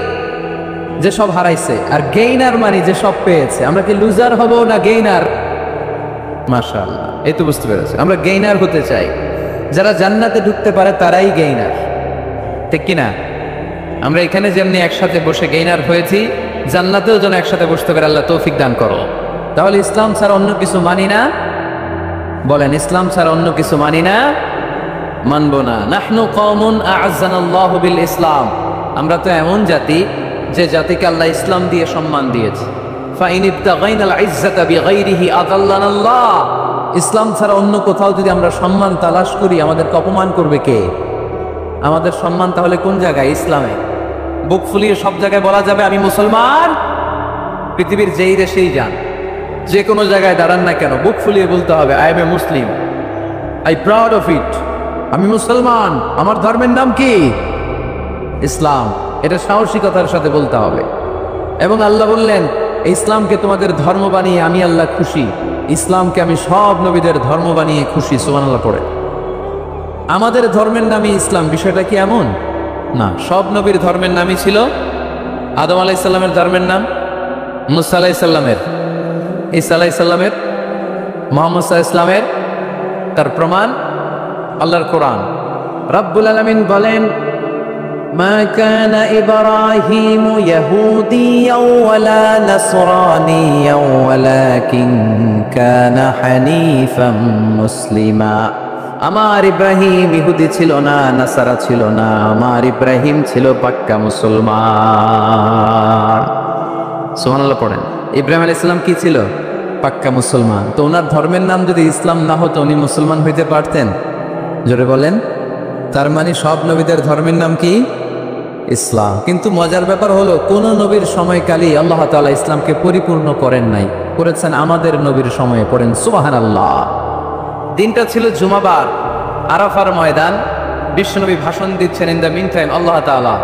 যে সব হারাইছে, আর গেইনার মানে যে সব পেয়েছে। আমরা কি লুজার হব না গেইনার? মাশাআল্লাহ, এই তো বুঝতে পেরেছে, আমরা গেইনার হতে চাই। যারা জান্নাতে ঢুকতে পারে তারাই গেইনার, ঠিক কিনা? আমরা এখানে যেমনি একসাথে বসে গেইনার হয়েছি, জান্নাতেও যেন একসাথে বসতে পারে, আল্লাহ তৌফিক দান করো। তাহলে ইসলাম ছাড়া অন্য কিছু মানি না? বলেন, ইসলাম ছাড়া অন্য কিছু মানি না, মানবো না। নাহনু কওমুন আ'আজ্জানাল্লাহু বিল ইসলাম, আমরা তো এমন জাতি যে জাতিকে আল্লাহ ইসলাম দিয়ে সম্মান দিয়েছে। ফাইন ইবতাগাইনাল ইজ্জাতা বিগাইরিহি আযাল্লানাল্লাহ, ইসলাম ছাড়া অন্য কোথাও যদি আমরা সম্মান তালাশ করি, আমাদেরকে অপমান করবে কে? আমাদের সম্মান তাহলে কোন জায়গায়? ইসলামে। বুক ফুলিয়ে সব জায়গায় বলা যাবে আমি মুসলমান। পৃথিবীর যেই দেশেই যান, যে কোনো জায়গায় দাঁড়ান না কেন, বুক ফুলিয়ে বলতে হবে I M A Muslim, I proud of it, আমি মুসলমান, আমার ধর্মের নাম কি? ইসলাম। এটা সাহসিকতার সাথে বলতে হবে। এবং আল্লাহ বললেন, ইসলামকে তোমাদের ধর্ম বানিয়ে আমি আল্লাহ খুশি। ইসলামকে আমি সব নবীদের ধর্ম বানিয়ে খুশি। সুবহানাল্লাহ পড়ে। আমাদের ধর্মের নামই ইসলাম, বিষয়টা কি এমন না? সব নবীর ধর্মের নামই ছিল। আদম আলাইহিস সালামের ধর্মের নাম, মুসা আলাইহিস সালামের, ঈসা আলাইহিস সালামের, মুহাম্মদ সাল্লাল্লাহু আলাইহি ওয়াসাল্লামের। তার প্রমাণ আল্লাহর কোরআন। রব্বুল আলামিন বলেন, মা কানা ইব্রাহিমু ইয়াহুদিয়াও ওয়ালা নাসরানিয়াও ওয়ালাকিন কানা হানিফাম মুসলিমা। আমার ইব্রাহিম ইহুদি ছিল না, নাসারা ছিল না, আমার ইব্রাহিম ছিল পাক্কা মুসলমান। সুবহানাল্লাহ পড়েন। ইব্রাহিম আলাইহিস সালাম কি ছিল? পাক্কা মুসলমান। তো ওনার ধর্মের নাম যদি ইসলাম না হতো, উনি মুসলমান হইতে পারতেন? জোরে বলেন। তার মানে সব নবীদের ধর্মের নাম কি? ইসলাম। কিন্তু মজার ব্যাপার হলো, কোন নবীর সময়কালই আল্লাহ তাআলা ইসলামকে পরিপূর্ণ করেন নাই, করেছেন আমাদের নবীর সময়ে। পড়েন সুবহানাল্লাহ। দিনটা ছিল জুমাবার, আরাফার ময়দান। বিশ্বনবী ভাষণ দিচ্ছেন। ইন দ্য মিন টাইম আল্লাহ তাআলা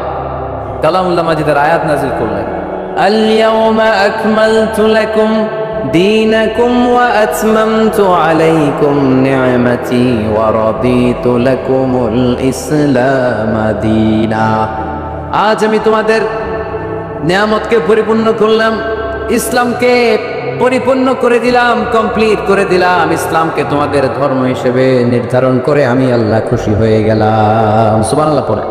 কালামুল্লাহ মাজিদের আয়াত নাযিল করলেন, আল ইয়াউমা আকমালতু লাকুম দীনাকুম ওয়া আতমামতু আলাইকুম নি'মাতি ওয়া রাদিতু লাকুমুল ইসলাম দীনা। আজ আমি তোমাদের নিয়ামতকে পরিপূর্ণ করলাম, ইসলামকে পরিপূর্ণ করে দিলাম, কমপ্লিট করে দিলাম। ইসলামকে তোমাদের ধর্ম হিসেবে নির্ধারণ করে আমি আল্লাহ খুশি হয়ে গেলাম। সুবহানাল্লাহ পড়ে।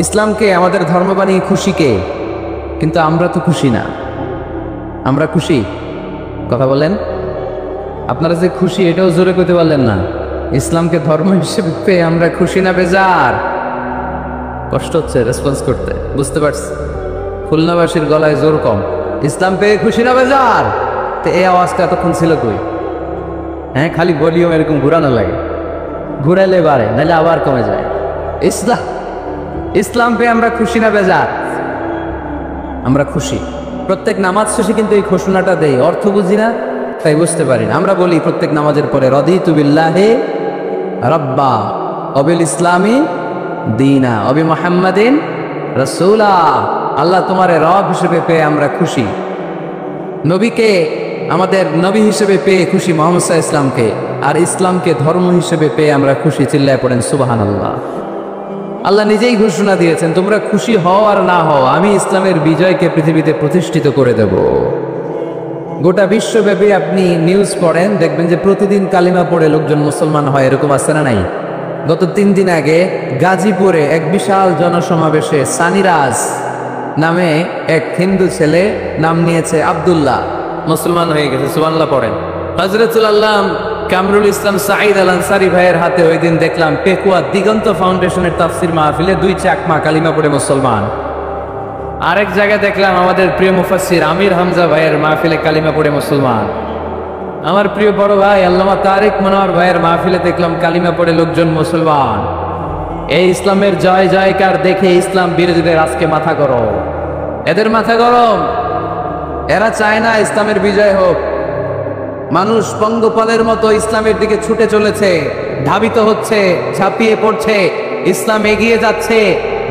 ইসলামকে আমাদের ধর্ম বানিয়ে খুশি কে? কিন্তু আমরা তো খুশি না। আমরা খুশি? কথা বলেন। আপনারা যে খুশি এটাও জোরে করতে পারলেন না। ইসলামকে ধর্ম হিসেবে পেয়ে আমরা খুশি না বেজার? কষ্ট হচ্ছে রেসপন্স করতে, বুঝতে পারছি। খুলনাবাসীর গলায় জোর কম। ইসলাম পেয়ে খুশি না বেজার? তো এই আওয়াজটা এতক্ষণ ছিল কই? হ্যাঁ, খালি ভলিউম এরকম ঘুরানো লাগে, ঘুরাইলে বাড়ে, নাহলে আবার কমে যায়। ইসলাম পেয়ে আমরা খুশি না বেজার? আমরা খুশি। প্রত্যেক নামাজ শেষে কিন্তু এই ঘোষণাটা দেই, অর্থ বুঝি না তাই বুঝতে পারি না। আমরা বলি প্রত্যেক নামাজের পরে, রাদিতু বিল্লাহি রাব্বা ওয়াবিল ইসলামি দীনা ওয়াবি মুহাম্মাদিন রাসূলা। আল্লাহ তোমারে রব হিসেবে পেয়ে আমরা খুশি। নবীকে আমাদের নবী হিসেবে পেয়ে খুশি, মুহাম্মদ সাল্লাল্লাহু আলাইহি ইসলামকে। আর ইসলামকে ধর্ম হিসেবে পেয়ে আমরা খুশি। চিল্লায় পড়েন সুবহানাল্লাহ। আল্লাহ নিজেই ঘোষণা দিয়েছেন, তোমরা খুশি হও আর না হও, আমি ইসলামের বিজয়কে পৃথিবীতে প্রতিষ্ঠিত করে দেব। গোটা বিশ্বব্যাপী আপনি নিউজ পড়েন, দেখবেন যে প্রতিদিন কালিমা পড়ে লোকজন মুসলমান হয়। এরকম আছে না নাই? গত 3 দিন আগে গাজীপুরে এক বিশাল জনসমাবেশে সানিরাজ নামে এক হিন্দু ছেলে নাম নিয়েছে আব্দুল্লাহ, মুসলমান হয়ে গেছে। সুবহানাল্লাহ পড়েন। হযরতুল আল্লাহ কামরুল ইসলাম সাঈদ আল আনসারী ভাইয়ের হাতে ওই দিন দেখলাম পেকুয়া দিগন্ত ফাউন্ডেশনের তাফসির মাহফিলে 2 চাকমা কালিমা পড়ে মুসলমান। আরেক জায়গায় দেখলাম আমাদের প্রিয় মুফাসসির আমির হামজা ভাইয়ের মাহফিলে কালিমা পড়ে মুসলমান। আমার প্রিয় বড় ভাই আল্লামা তারেক মনোয়ার ভাইয়ের মাহফিলে দেখলাম কালিমা পড়ে লোকজন মুসলমান। এই ইসলামের জয় জয়কার দেখে ইসলাম বিরোধীদের আজকে মাথা গরম, এদের মাথা গরম। এরা চায় না ইসলামের বিজয় হোক। মানুষ পঙ্গপালের মতো ইসলামের দিকে ছুটে চলেছে, ধাবিত হচ্ছে, ঝাঁপিয়ে পড়ছে। ইসলাম এগিয়ে যাচ্ছে,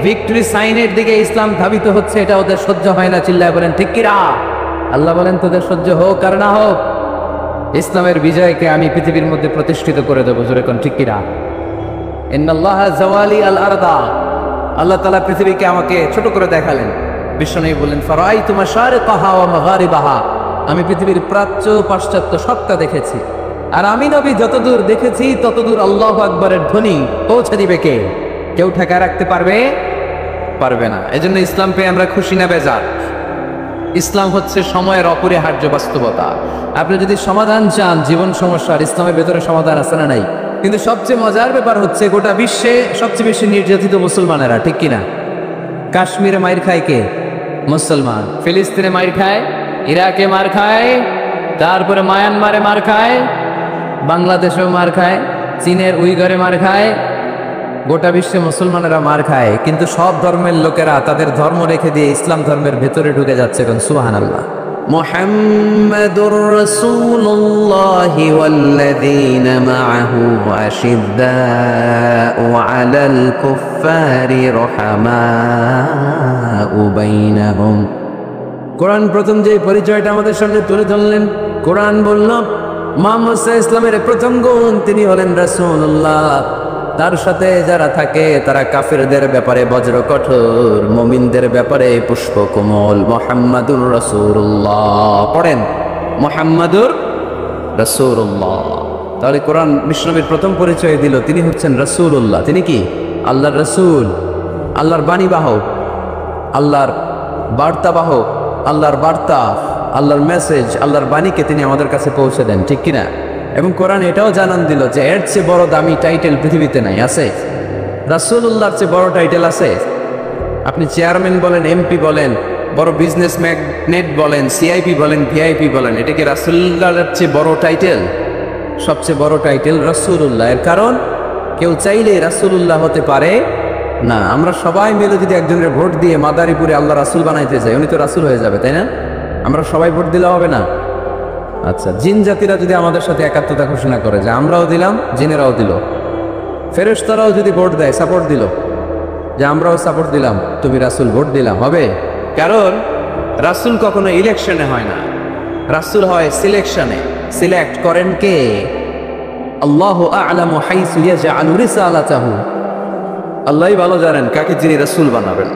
ভিক্টরি সাইনের দিকে ইসলাম ধাবিত হচ্ছে। এটা ওদের সহ্য হয় না। চিল্লায় বলেন ঠিক কিনা? আল্লাহ বলেন তোদের সহ্য হোক আর না হোক, ইসলামের বিজয়কে আমি পৃথিবীর মধ্যে প্রতিষ্ঠিত করে দেবো। জোরে কোন ঠিক কিনা? ইন্নাল্লাহা জাওয়ালি আল আরদা, আল্লাহ তাআলা পৃথিবীকে আমাকে ছোট করে দেখালেন। বিশ্বনবী বলেন ফারাআইতু মাশারিকাহা ওয়া মাগারিবাহা, আমি পৃথিবীর প্রাচ্য পাশ্চাত্য সবটা দেখেছি। আর আমি নবী যতদূর দেখেছি ততদূর আল্লাহু আকবারের ধ্বনি পৌঁছে দিবে কে? কেউ ঠেকায় রাখতে পারবে না। এজন্য ইসলাম পেয়ে আমরা খুশি না বেজার? ইসলাম হচ্ছে সময়ের অপরিহার্য বাস্তবতা। আপনি যদি সমাধান চান জীবন সমস্যার, ইসলামের ভেতরে সমাধান আছে না নাই? কিন্তু সবচেয়ে মজার ব্যাপার হচ্ছে গোটা বিশ্বে সবচেয়ে বেশি নির্যাতিত মুসলমানেরা, ঠিক কিনা? কাশ্মীরে মাইর খায় কে? মুসলমান। ফিলিস্তিনে মাইর খায়, ইরাকে মার খায়, তারপরে মায়ানমারে মার খায়, বাংলাদেশেও মার খায়, চীনের উইঘরে মার খায়, গোটা বিশ্বে মুসলমানেরা মার খায়। কিন্তু সব ধর্মের লোকেরা তাদের ধর্ম রেখে দিয়ে ইসলাম ধর্মের ভেতরে ঢুকে যাচ্ছে। এখন সুবহানাল্লাহ। মুহাম্মাদুর রাসূলুল্লাহি ওয়াল্লাযীনা মাআহু আশিদ্দাউ আলাল কুফফারি রাহমাউ বাইনাহুম। কোরআন প্রথম যে পরিচয়টা আমাদের সামনে তুলে ধরলেন, কোরআন বলল মুহাম্মদ সাল্লাল্লাহু আলাইহি ওয়াসাল্লামের প্রথম গুণ তিনি হলেন রাসূলুল্লাহ। তার সাথে যারা থাকে তারা কাফিরদের ব্যাপারে বজ্র কঠোর, মুমিনদের ব্যাপারে পুষ্প কোমল। মুহাম্মাদুর রাসূলুল্লাহ পড়েন, মুহাম্মাদুর রাসূলুল্লাহ। তাহলে কোরআন বিশ্বনবীর প্রথম পরিচয় দিল তিনি হচ্ছেন রাসূলুল্লাহ। তিনি কি? আল্লাহর রাসূল, আল্লাহর বাণীবাহক, আল্লাহর বার্তাবাহক, আল্লাহর বার্তা, আল্লাহর মেসেজ, আল্লাহর বাণীকে তিনি আমাদের কাছে পৌঁছে দেন, ঠিক কিনা? এবং কোরআন এটাও জানান দিল যে এর চেয়ে বড় দামি টাইটেল পৃথিবীতে নাই। আছে? রাসূলুল্লাহর চেয়ে বড় টাইটেল আছে? আপনি চেয়ারম্যান বলেন, এমপি বলেন, বড় বিজনেস ম্যাগনেট বলেন, সিআইপি বলেন, ভিআইপি বলেন, এটা কি রাসূলুল্লাহর চেয়ে বড় টাইটেল? সবচেয়ে বড় টাইটেল রাসূলুল্লাহ। এর কারণ কেউ চাইলেই রাসূলুল্লাহ হতে পারে না। আমরা সবাই মিলে যদি একজনের ভোট দিয়ে মাদারীপুরে আল্লাহ রাসূল বানাইতে যাই, উনি তো রাসূল হয়ে যাবে, তাই না? আমরা সবাই ভোট দিলে হবে না? আচ্ছা, জিন জাতিরা যদি আমাদের সাথে একাত্মতা ঘোষণা করে যে আমরাও দিলাম, জিনেরাও দিল, ফেরেশতারাও যদি ভোট দেয়, সাপোর্ট দিল যে আমরাও সাপোর্ট দিলাম, তুমি রাসূল ভোট দিলাম, হবে? কারণ রাসূল কখনো ইলেকশনে হয় না, রাসূল হয় সিলেকশনে। সিলেক্ট করেন কে? আল্লাহু আ'লামু হাইসু ইয়াজআলু রিসালাতাহু। আল্লাহই ভালো জানেন কাকে যিনি রাসূল বানাবেন।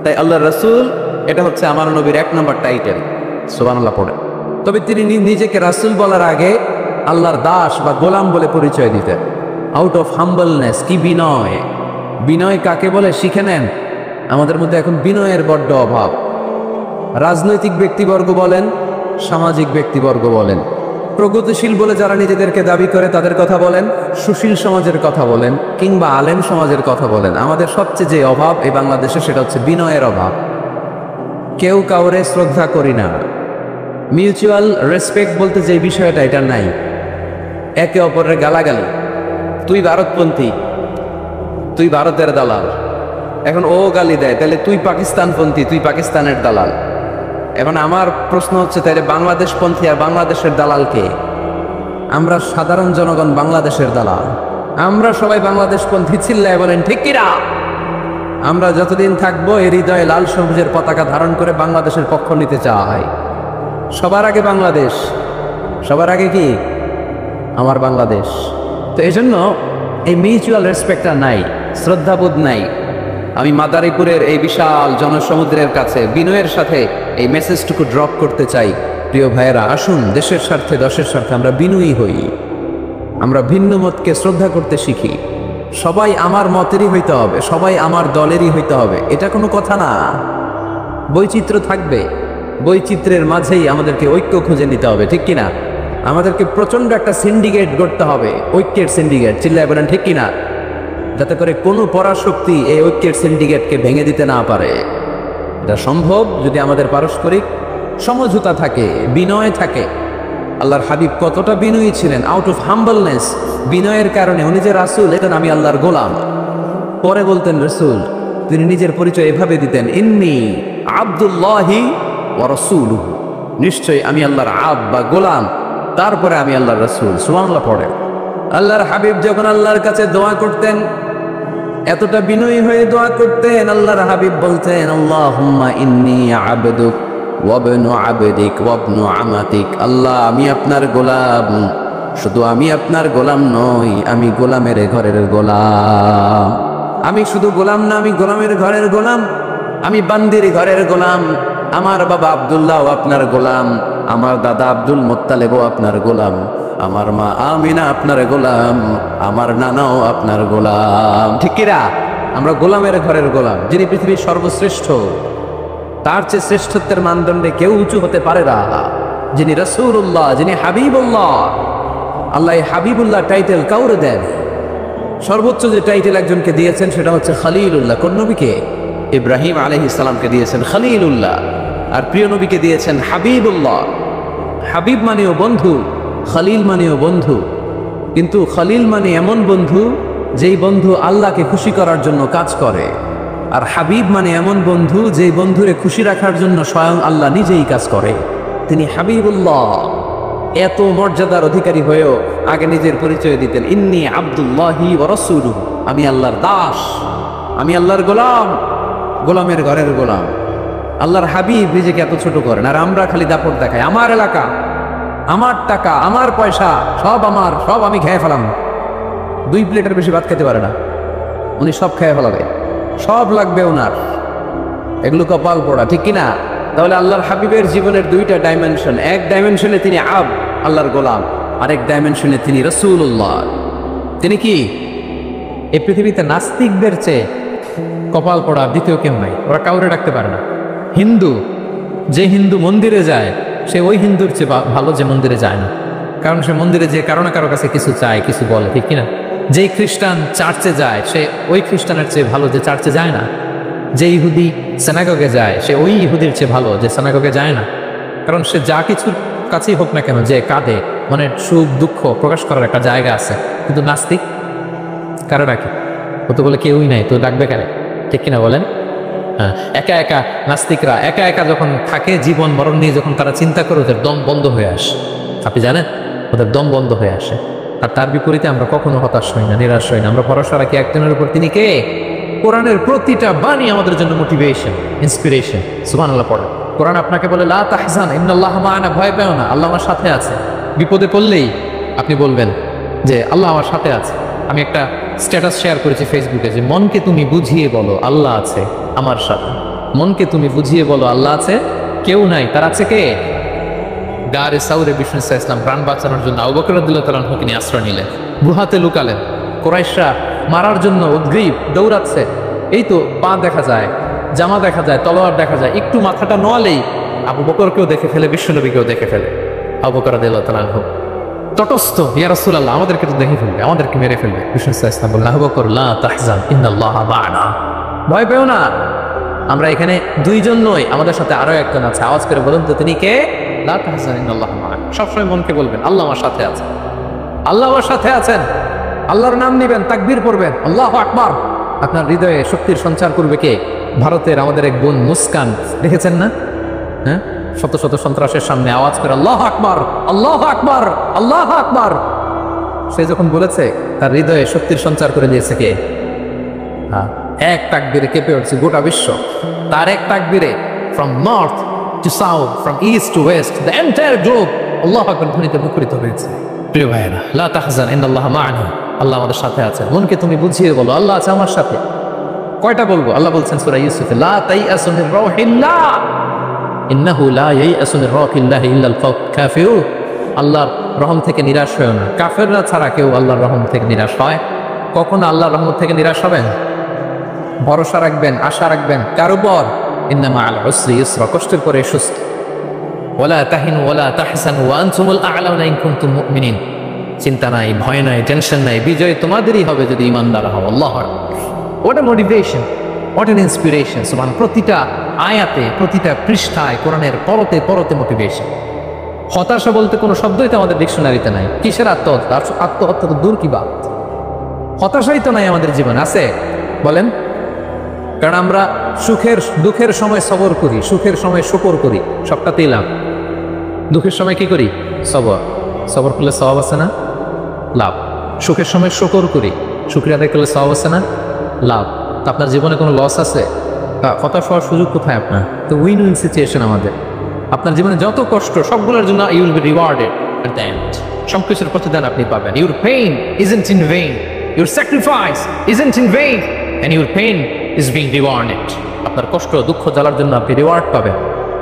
তাই আল্লাহর রাসূল এটা হচ্ছে আমার নবীর এক নম্বর টাইটেল। সুবহানাল্লাহ পড়ে। তবে তিনি নিজেকে রাসূল বলার আগে আল্লাহর দাস বা গোলাম বলে পরিচয় দিতেন। আউট অফ হাম্বলনেস, কি বিনয়! বিনয় কাকে বলে শিখে নেন। আমাদের মধ্যে এখন বিনয়ের বড্ড অভাব। রাজনৈতিক ব্যক্তিবর্গ বলেন, সামাজিক ব্যক্তিবর্গ বলেন, প্রগতিশীল বলে যারা নিজেদেরকে দাবি করে তাদের কথা বলেন, সুশীল সমাজের কথা বলেন, কিংবা আলেম সমাজের কথা বলেন, আমাদের সবচেয়ে যে অভাব এই বাংলাদেশে সেটা হচ্ছে বিনয়ের অভাব। কেউ কাউরে শ্রদ্ধা করি না। মিউচুয়াল রেসপেক্ট বলতে যে বিষয়টা এটা নাই। একে অপরের গালাগালি, তুই ভারতপন্থী, তুই ভারতের দালাল। এখন ও গালি দেয়, তাহলে তুই পাকিস্তানপন্থী, তুই পাকিস্তানের দালাল। এখন আমার প্রশ্ন হচ্ছে তাহলে বাংলাদেশপন্থী আর বাংলাদেশের দালাল কে? আমরা সাধারণ জনগণ বাংলাদেশের দালাল। আমরা সবাই বাংলাদেশপন্থী, চিল্লায় বলেন ঠিক কিনা? আমরা যতদিন থাকবো এই হৃদয়ে লাল সবুজের পতাকা ধারণ করে বাংলাদেশের পক্ষ নিতে চাই। সবার আগে বাংলাদেশ, সবার আগে কি? আমার বাংলাদেশ। তো এই জন্য এই মিউচুয়াল রেসপেক্টটা নাই, শ্রদ্ধাবোধ নাই। আমি মাদারীপুরের এই বিশাল জনসমুদ্রের কাছে বিনয়ের সাথে এই মেসেজটুকু ড্রপ করতে চাই। প্রিয় ভাইয়েরা, আসুন দেশের স্বার্থে, দশের স্বার্থে আমরা বিনয়ী হই। আমরা ভিন্ন মতকে শ্রদ্ধা করতে শিখি। সবাই আমার মতেরই হইতে হবে, সবাই আমার দলেরই হইতে হবে, এটা কোনো কথা না। বৈচিত্র্য থাকবে, বৈচিত্র্যের মাঝেই আমাদেরকে ঐক্য খুঁজে নিতে হবে, ঠিক কিনা? আমাদেরকে প্রচন্ড একটা সিন্ডিকেট গড়তে হবে, ঐক্যের সিন্ডিকেট। চিল্লায় বলেন ঠিক কিনা? যাতে করে কোনো পরাশক্তি এই ঐক্যের সিন্ডিকেটকে ভেঙে দিতে না পারে। এটা সম্ভব যদি আমাদের পারস্পরিক সমঝোতা থাকে, বিনয় থাকে। আল্লাহর হাবিব কতটা বিনয়ী ছিলেন, আউট অফ হাম্বলনেস, বিনয়ের কারণে। উনি যে রাসূল, এখন আমি আল্লাহর গোলাম। পরে বলতেন রাসূল, তিনি নিজের পরিচয় এভাবে দিতেন, ইন্নী আব্দুল্লাহি ওয়া রাসূলুহু, নিশ্চয়ই আমি আল্লাহর আব্দ বা গোলাম, তারপরে আমি আল্লাহর রাসূল। সুবহানাল্লাহ পড়ে। আল্লাহর হাবিব যখন আল্লাহর কাছে দোয়া করতেন, এতটা বিনয়ী হয়ে দোয়া করতেন, আল্লাহর হাবিব বলতেন, আল্লাহুম্মা ইন্নী আবদুক ওয়া ইবনু আবদিক ওয়া ইবনু আমাতিক। আল্লাহ, আমি আপনার গোলাম, শুধু আমি আপনার গোলাম নই, আমি গোলামের ঘরের গোলাম। আমি শুধু গোলাম না, আমি গোলামের ঘরের গোলাম, আমি বান্দির ঘরের গোলাম। আমার বাবা আব্দুল্লাহ আপনার গোলাম, আমার দাদা আব্দুল মোত্তালেবও আপনার গোলাম, আমার মা আমিনা আপনার গোলাম, আমার নানাও আপনার গোলাম। ঠিক কিনা? আমরা গোলামের ঘরের গোলাম। যিনি পৃথিবীর সর্বশ্রেষ্ঠ, তার চেয়ে শ্রেষ্ঠত্বের মানদণ্ডে কেউ উঁচু হতে পারে না। যিনি রাসূলুল্লাহ, যিনি হাবিবুল্লাহ। আল্লাহ এই হাবিবুল্লাহ টাইটেল কাউরে দেন। সর্বোচ্চ যে টাইটেল একজনকে দিয়েছেন সেটা হচ্ছে খলিলুল্লাহ। কোন নবীকে? ইব্রাহিম আলাইহিস সালামকে দিয়েছেন খলিলুল্লাহ, আর প্রিয় নবীকে দিয়েছেন হাবিবুল্লাহ। হাবিব মানেও বন্ধু, খলিল মানেও বন্ধু। কিন্তু খলিল মানে এমন বন্ধু যেই বন্ধু আল্লাহকে খুশি করার জন্য কাজ করে, আর হাবিব মানে এমন বন্ধু যেই বন্ধুরে খুশি রাখার জন্য স্বয়ং আল্লাহ নিজেই কাজ করে। তিনি হাবিবুল্লাহ। এত মর্যাদার অধিকারী হয়েও আগে নিজের পরিচয় দিতেন, ইন্নী আব্দুল্লাহি ওয়া রাসূলুহু, আমি আল্লাহর দাস, আমি আল্লাহর গোলাম, গোলামের ঘরের গোলাম। আল্লাহর হাবিব নিজেকে এত ছোট করেন, আর আমরা খালি দাপট দেখাই, আমার এলাকা, আমার টাকা, আমার পয়সা, সব আমার, সব আমি খেয়ে ফেলাম। 2 প্লেটের বেশি ভাত খেতে পারে না, উনি সব খেয়ে ফেলাবে, সব লাগবে ওনার। এগুলো কপাল পড়া, ঠিক কিনা? তাহলে আল্লাহর হাবিবের জীবনের 2টা ডাইমেনশন। এক ডাইমেনশনে তিনি আল্লাহর গোলাম, আরেক ডাইমেনশনে তিনি রাসূলুল্লাহ। তিনি কি? এই পৃথিবীতে নাস্তিকদের চেয়ে কপাল পড়া দ্বিতীয় কেউ নাই। ওরা কাউরে ডাকতে পারে না। হিন্দু, যে হিন্দু মন্দিরে যায় সে ওই হিন্দুর চেয়ে ভালো যে মন্দিরে যায় না, কারণ সে মন্দিরে যে কারো না কারো কাছে কিছু চায়, কিছু বলে, ঠিক কিনা? যেই খ্রিস্টান চার্চে যায় সে ওই খ্রিস্টানের চেয়ে ভালো যে চার্চে যায় না। যে ইহুদি সেনাগগে যায় সে ওই ইহুদির চেয়ে ভালো যে সেনাগগে যায় না, কারণ সে যা কিছুর কাছেই হোক না কেন, যে কাঁদে, মানে সুখ দুঃখ প্রকাশ করার একটা জায়গা আছে। কিন্তু নাস্তিক কারো ডাকে? ও তো বলে কেউই নাই, তো ডাকবে কেন? ঠিক কিনা বলেন? হ্যাঁ, একা একা নাস্তিকরা একা একা যখন থাকে, জীবন মরণ নিয়ে যখন তারা চিন্তা করে, ওদের দম বন্ধ হয়ে আসে। আপনি জানেন, ওদের দম বন্ধ হয়ে আসে। আর তার বিপরীতে আমরা কখনো হতাশ হই না, নিরাশ হই না। আমরা ভরসা রাখি একজনের উপর, তিনি কে? কোরআনের প্রতিটা বাণী আমাদের জন্য মোটিভেশন, ইন্সপিরেশন। সুবহানাল্লাহ পড়ে। কোরআন আপনাকে বলে লা তাহজান ইন্নাল্লাহা মা'ানা, ভয় পেও না, আল্লাহ আমার সাথে আছে। বিপদে পড়লেই আপনি বলবেন যে আল্লাহ আমার সাথে আছে। আমি একটা স্ট্যাটাস শেয়ার করেছি ফেসবুকে যে মনকে তুমি বুঝিয়ে বলো আল্লাহ আছে আমার সাথে। মনকে তুমি বুঝিয়ে বলো আল্লাহ আছে, কেউ নাই, তার আছে কে? গারে সাউরে বিষ্ণু ইসলাম প্রাণ বাঁচানোর জন্য আবু বকর রাদিয়াল্লাহু তাআলা আনহুকে নিয়ে আশ্রয় নিলেন, গুহাতে লুকালেন। কুরাইশরা মারার জন্য উদ্গ্রীব, দৌড়াচ্ছে। এই তো পা দেখা যায়, জামা দেখা যায়, তলোয়ার দেখা যায়। একটু মাথাটা নোয়ালেই আবু বকরকেও দেখে ফেলে, বিশ্বনবীকেও দেখে ফেলে। আবু বকর রাদিয়াল্লাহু তাআলা আনহু তটস্থ, ইয়া রাসূলুল্লাহ, আমাদেরকে তো দেখে ফেলবে, আমাদেরকে মেরে ফেলবে। বিষ্ণু ইসলাম বললেন, আবু বকর লা তাহজান ইন্নাল্লাহা মা'ানা, ভয় পেও না, আমরা এখানে 2 জন নই, আমাদের সাথে আরো একজন আছে। আওয়াজ করে বলুন তো তিনি কে? লা তাহজান ইন্নাল্লাহা মা'ানা। সবসময় মনকে বলবেন আল্লাহ আমার সাথে আছে, আল্লাহ আমার সাথে আছেন। আল্লাহর নাম নিবেন, তাকবীর পড়বেন, আল্লাহু আকবার। আপনার হৃদয়ে শক্তির সঞ্চার করবে কে? ভারতের আমাদের এক বোন মুস্কান, দেখেছেন না? হ্যাঁ, শত শত সন্ত্রাসের সামনে আওয়াজ করে আল্লাহু আকবার, আল্লাহু আকবার, আল্লাহু আকবার। সে যখন বলেছে, তার হৃদয়ে শক্তির সঞ্চার করে দিয়েছে কে? হ্যাঁ, এক তাকবীরে কেঁপে উঠছে গোটা বিশ্ব। তার এক তাকবীরে from north to south, from east to west, the entire globe আল্লাহু আকবার ধ্বনিতে মুখরিত হয়েছে। প্রিয় ভাইয়েরা, লা তাহজান ইন্নাল্লাহা মা'ানা, আল্লাহ আমাদের সাথে আছেন। মনকে তুমি বুঝিয়ে বলো আল্লাহ আছে আমার সাথে। কয়টা বলবো? আল্লাহ বলছেন সূরা ইউসুফে, লা তাইয়াসু মির রাউহিল্লাহ ইন্নাহু লা ইয়াইয়াসু মির রাউহিল্লাহি ইল্লাল কাফিরুন। আল্লাহর রহম থেকে নিরাশ হয়ো না। কাফেররা ছাড়া কেউ আল্লাহর রহম থেকে নিরাশ হয়? কখনো আল্লাহর রহমত থেকে নিরাশ হবেন? ভরসা রাখবেন, আশা রাখবেন কার উপর? ইন্না মা'আল উসরি ইউসরা, কষ্টের পরে সুস্থ। ওয়ালা তাহিনু ওয়ালা তাহজানু ওয়া আনতুমুল আ'লাউনা ইন কুনতুম মুমিনিন। চিন্তা নাই, ভয় নাই, টেনশন নাই, বিজয় তোমাদেরই হবে যদি ঈমানদার হও। আল্লাহু আকবার। What a motivation, what an inspiration. সুবহান। প্রতিটা আয়াতে, প্রতিটা পৃষ্ঠায় কোরআনের পরতে পরতে মোটিভেশন। হতাশা বলতে কোনো শব্দই তো আমাদের ডিকশনারিতে নাই। কিসের আত্মহত্যা? আত্মহত্যা তো দূর কি বাত, হতাশাই তো নাই আমাদের জীবনে। আছে বলেন? কারণ আমরা দুঃখের সময় সবর করি, সুখের সময় শুকর করি, সবটাতেই লাভ। দুঃখের সময় কি করি? সবর করলে সওয়াব আছে না? লাভ। সুখের সময় শুকর করি, শুকরিয়া আদায় করলে সওয়াব আছে না? লাভ। তো আপনার জীবনে কোনো লস আছে? হতাশ হওয়ার সুযোগ কোথায় আপনার? তো উইন উইন সিচুয়েশন আমাদের। আপনার জীবনে যত কষ্ট, সবগুলোর জন্য you will be rewarded. at the end. সবকিছুর প্রতিদান আপনি পাবেন। Your pain isn't in vain. Your sacrifice isn't in vain. And your pain is being rewarded. আপনার কষ্ট দুঃখ জ্বালার জন্য আপনি রিওয়ার্ড পাবেন।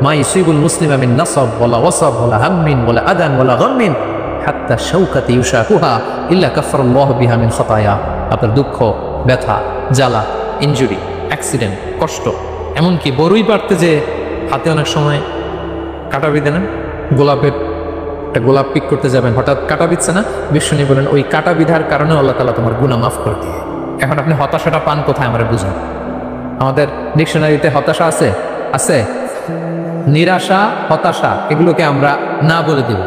মা ইউসিবুল মুসলিমা মিন নাসাব ওয়ালা ওয়াসাব ওয়ালা হাম্মিন ওয়ালা আদান ওয়ালা গাম্মিন হাত্তা শাওকাতি ইউশাকুহা ইল্লা কাফফারাল্লাহু বিহা মিন খাতায়া। আপনার দুঃখ, ব্যথা, জ্বালা, ইনজুরি, অ্যাক্সিডেন্ট, কষ্ট, এমনকি বড়ই পারতে যে হাতে অনেক সময় কাটা বিঁধে না, গোলাপের একটা গোলাপ পিক করতে যাবেন, হঠাৎ কাটা বিধছে না, বিষ্ণু বলেন ওই কাটা বিধার কারণে আল্লাহ তাআলা তোমার গুনাহ মাফ করে দিয়ে। এখন আপনি হতাশাটা পান কোথায় আমরা বুঝুন। আমাদের ডিকশনারিতে হতাশা আছে? আছে। নিরাশা, হতাশা এগুলোকে আমরা না বলে দিব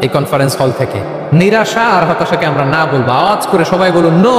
এই কনফারেন্স হল থেকে। নিরাশা আর হতাশাকে আমরা না বলবো, আওয়াজ করে সবাই বলুন নো।